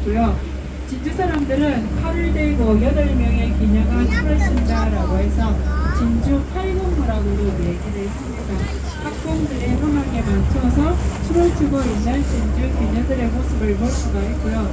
있고요. 진주 사람들은 칼을 대고 8명의 기녀가 춤을 춘다라고 해서 진주 팔공무라고도 얘기를 합니다. 학공들의 음악에 맞춰서 춤을 추고 있는 진주 기녀들의 모습을 볼 수가 있고요.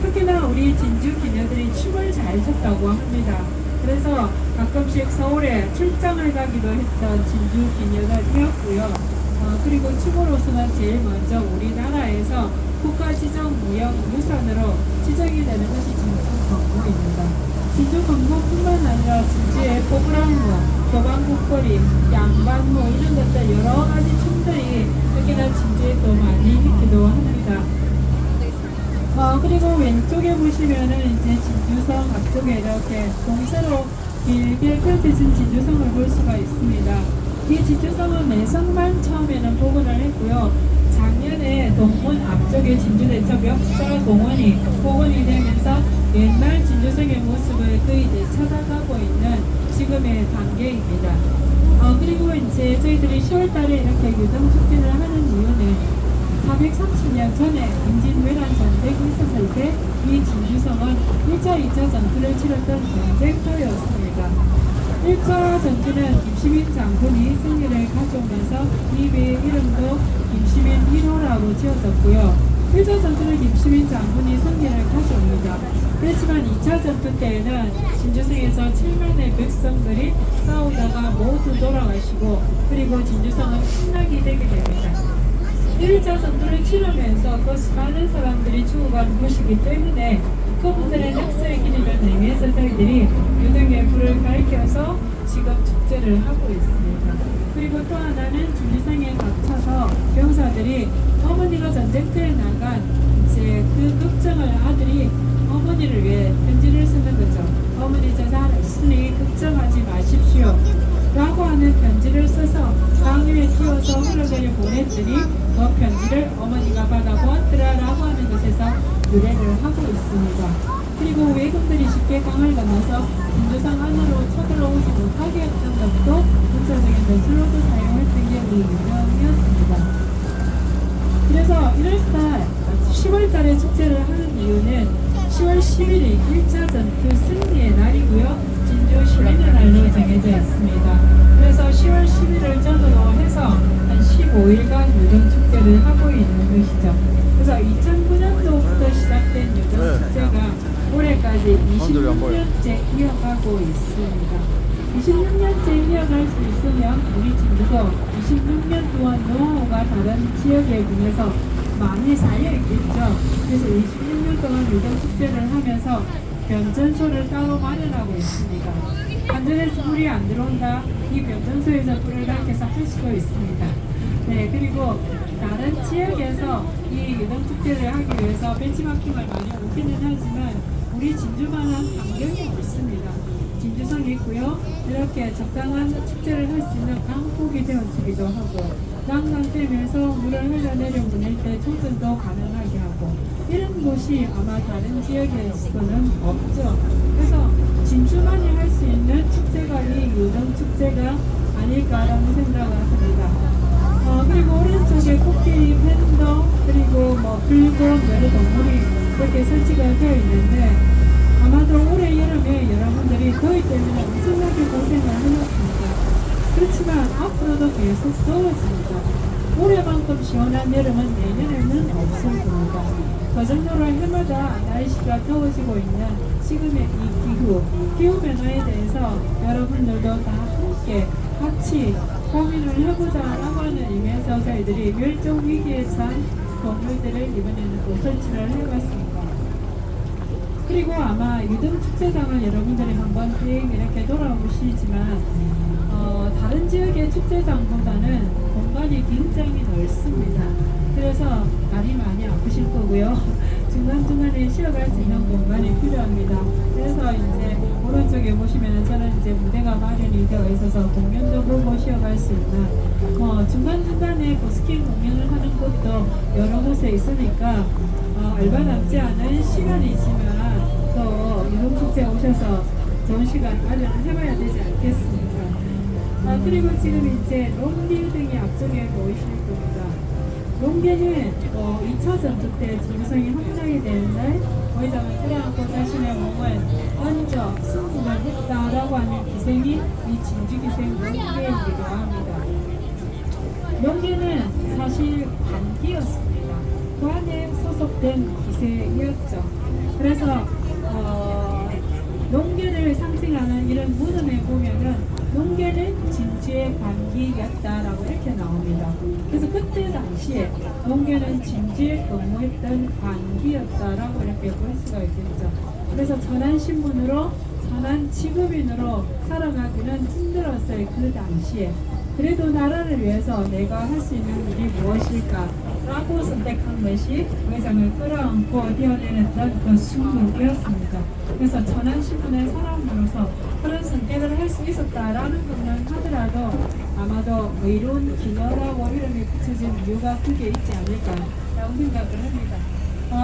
특히나 우리 진주 기녀들이 춤을 잘 췄다고 합니다. 그래서 가끔씩 서울에 출장을 가기도 했던 진주 기녀들이었고요. 그리고 춤으로서는 제일 먼저 우리나라에서 국가지정무형유산으로 지정이 되는 것이 진주건모입니다. 진주건모뿐만 아니라 진주의 뽀그랑무, 도방국거리, 양반무 이런 것들 여러 가지 춤들이 특히나 진주에 또 많이 있기도 합니다. 그리고 왼쪽에 보시면은 이제 진주성 앞쪽에 이렇게 동세로 길게 펼쳐진 진주성을 볼 수가 있습니다. 이 진주성은 매성만 처음에는 복원을 했고요. 작년에 동문 앞쪽에 진주대첩 역사 공원이 복원이 되면서 옛날 진주성의 모습을 거의 되찾아가고 있는 지금의 단계입니다. 그리고 이제 저희들이 10월달에 이렇게 유등축제를 하는 이유는 430년 전에 임진왜란 전쟁이 있었을 때 이 진주성은 1차, 2차 전투를 치렀던 전쟁터였습니다. 1차 전투는 김시민 장군이 승리를 가져오면서 이 배의 이름도 김시민 1호라고 지어졌고요. 1차 전투는 김시민 장군이 승리를 가져옵니다. 그렇지만 2차 전투 때에는 진주성에서 7만의 백성들이 싸우다가 모두 돌아가시고 그리고 진주성은 신락이 되게 됩니다. 1차 전투를 치르면서 그 수많은 사람들이 죽어간 곳이기 때문에 그분들의 역사의 기림을 내면서 저희들이 유등의 불을 밝혀서 지금 축제를 하고 있습니다. 그리고 또 하나는 진주성에 갇혀서 병사들이 어머니가 전쟁터에 나간 이제 그 걱정을 아들이 어머니를 위해 편지를 쓰는 거죠. 어머니 저 잘 있으니 걱정하지 마십시오 라고 하는 편지를 써서 강 위에 띄워서 흘러내려 보냈더니 그 편지를 어머니가 받아보았더라 라고 하는 것에서 유래를 하고 있습니다. 그리고 왜군들이 쉽게 강을 건너서 진주성 안으로 쳐들어오지 못하게 했던 것도 군사적인 전술로도 사용했던 게 우리 유명이었습니다. 그래서 1월달 10월달에 축제를 하는 이유는 10월 10일이 1차 전투 승리의 날이고요. 진주 시민의 날로 정해져 있습니다. 그래서 10월 10일을 전후로 해서 한 15일간 유등축제를 하고 있는 것이죠. 그래서 2009년도부터 시작된 유등축제가 올해까지 26년째 이어가고 있습니다. 26년째 이어갈 수 있으면 우리 진주도 26년 동안 노하우가 다른 지역에 비해서 많이 쌓여있겠죠. 그래서 26년 동안 유등축제를 하면서 변전소를 따로 마련하고 있습니다. 안전에서 불이 안 들어온다. 이 변전소에서 불을 밝혀서 할 수도 있습니다. 네, 그리고 다른 지역에서 이 유등축제를 하기 위해서 벤치마킹을 많이 오기는 하지만 우리 진주만한 환경이 없습니다. 진주성이 있고요. 이렇게 적당한 축제를 할 수 있는 강폭이 되어주기도 하고 난강댐에서 물을 흘러내려 보낼 때 충전도 가능하게 하고 이런 곳이 아마 다른 지역에서는 없죠. 그래서 진주만이 할 수 있는 축제가 이 유등축제가 아닐까라는 생각을 합니다. 그리고 오른쪽에 코끼리, 팬더, 그리고 불고 여러 동물이 이렇게 설치가 되어 있는데 아마도 올해 여름에 여러분들이 더위 때문에 엄청나게 고생을 하셨습니다. 그렇지만 앞으로도 계속 더워집니다. 올해만큼 시원한 여름은 내년에는 없을 겁니다. 그 정도로 해마다 날씨가 더워지고 있는 지금의 이 기후 변화에 대해서 여러분들도 다 함께 같이 고민을 해보자 라고 하는 의미에서 저희들이 멸종 위기에 처한 동물들을 이번에는 또 설치를 해봤습니다. 그리고 아마 유등축제장을 여러분들이 한번 이렇게 돌아보시지만 다른 지역의 축제장보다는 공간이 굉장히 넓습니다. 그래서 다리 많이 아프실 거고요. 중간중간에 쉬어갈 수 있는 공간이 필요합니다. 그래서 이제 오른쪽에 보시면 저는 이제 무대가 마련이 되어 있어서 공연도 보고 쉬어갈 수 있는 중간중간에 버스킹 공연을 하는 곳도 여러 곳에 있으니까 얼마 남지 않은 시간이지만 또 유등축제 오셔서 좋은 시간 마련을 해봐야 되지 않겠습니까? 그리고 지금 이제 롱길 등이 앞쪽에 보이실 겁니다. 롱길은 2차 전투 때 진주성이 함락이 되는 날 의장을 끌어안고 자신의 몸을 얹어 승부를 했다라고 하는 기생이 이 진주기생 용계이기도 합니다. 용계는 사실 반기였습니다. 그 안에 소속된 기세였죠. 그래서 용계를 상징하는 이런 무덤에 보면은 용계는 진주의 관기였다라고 이렇게 나옵니다. 그래서 그때 당시에 용계는 진주에 근무했던 관기였다라고 이렇게 볼 수가 있겠죠. 그래서 천안신문으로 천안 취급인으로 살아가기는 힘들었어요. 그 당시에. 그래도 나라를 위해서 내가 할 수 있는 일이 무엇일까? 라고 선택한 것이 의장을 끌어안고 뛰어내렸던 그 순국이었습니다. 그래서 천안신문의 사람으로서 그런 선택을 할 수 있었다라는 것만 하더라도 아마도 의로운 기녀라고 이름이 붙여진 이유가 그게 있지 않을까라고 생각을 합니다.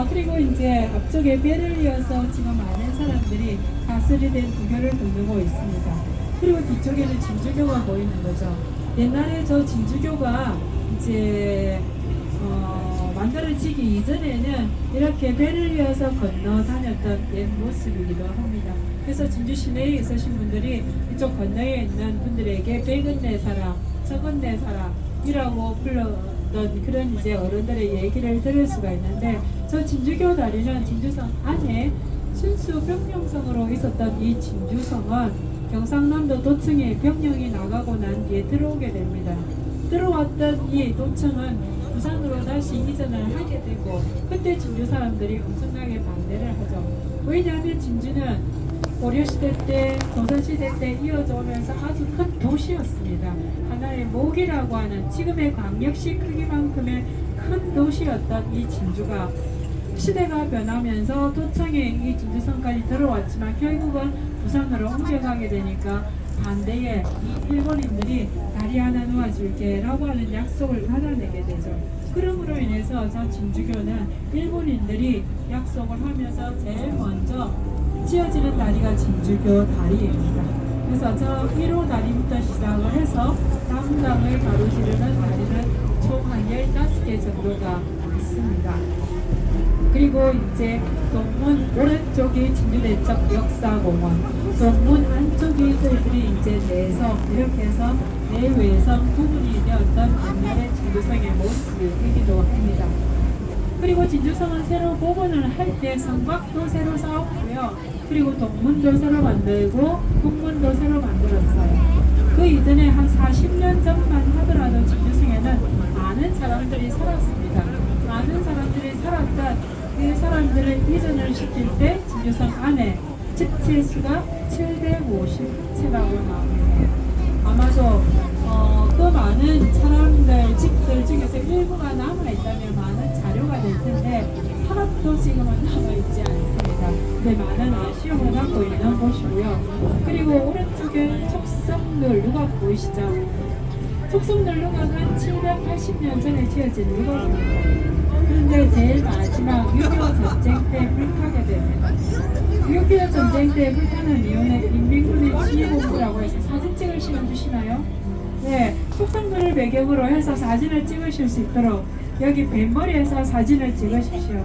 그리고 이제 앞쪽에 배를 이어서 지금 많은 사람들이 가설이 된 부교를 두르고 있습니다. 그리고 뒤쪽에는 진주교가 보이는 거죠. 옛날에 저 진주교가 이제 만들어지기 이전에는 이렇게 배를 이어서 건너 다녔던 옛 모습이기도 합니다. 그래서 진주 시내에 있으신 분들이 이쪽 건너에 있는 분들에게 백은내사라, 석은내사라이라고 불렀던 그런 이제 어른들의 얘기를 들을 수가 있는데, 저 진주교 다리는 진주성 안에 순수 병령성으로 있었던 이 진주성은 경상남도 도청에 병력이 나가고 난 뒤에 들어오게 됩니다. 들어왔던 이 도청은 부산으로 다시 이전을 하게 되고, 그때 진주 사람들이 엄청나게 반대를 하죠. 왜냐하면 진주는 고려시대 때, 조선시대 때 이어져 오면서 아주 큰 도시였습니다. 하나의 목이라고 하는 지금의 광역시 크기만큼의 큰 도시였던 이 진주가 시대가 변하면서 도청에 이 진주성까지 들어왔지만 결국은 부산으로 옮겨가게 되니까 반대에 이 일본인들이 다리 하나 놓아줄게 라고 하는 약속을 받아내게 되죠. 그러므로 인해서 저 진주교는 일본인들이 약속을 하면서 제일 먼저 지어지는 다리가 진주교 다리입니다. 그래서 저 1호 다리부터 시작을 해서 남강을 가로지르는 다리는 총 한 15개 정도가 있습니다. 그리고 이제 동문 오른쪽이 진주대첩 역사공원, 동문 안쪽이 저희들이 이제 내성, 이렇게 해서 내외성 부분이 되었던 옛날의 진주성의 모습이기도 합니다. 그리고 진주성은 새로 복원을 할 때 성곽도 새로 쌓았고요. 그리고 동문도 새로 만들고 북문도 새로 만들었어요. 그 이전에 한 40년 전만 하더라도 진주성에는 많은 사람들이 살았습니다. 많은 사람들이 살았던 그 사람들을 이전을 시킬 때 진주성 안에 집채 수가 750채라고 나옵니다. 아마도 그 많은 사람들, 집들 중에서 일부가 남아있다면 많은 자료가 될 텐데 하나도 지금은 남아있지 않습니다. 이제 많은 아쉬움을 갖고 있는 곳이고요. 그리고 오른쪽에 촉성늘루가 보이시죠? 촉성늘루가는 780년 전에 지어진 루가입니다. 그런데 제일 마지막 6.25 전쟁 때 불타게 됩니다. 6.25 전쟁 때 불타는 이유는 인민군의 지휘본부라고 해서 사진 찍을 시간 주시나요? 네, 촉성들을 배경으로 해서 사진을 찍으실 수 있도록 여기 뱃머리에서 사진을 찍으십시오.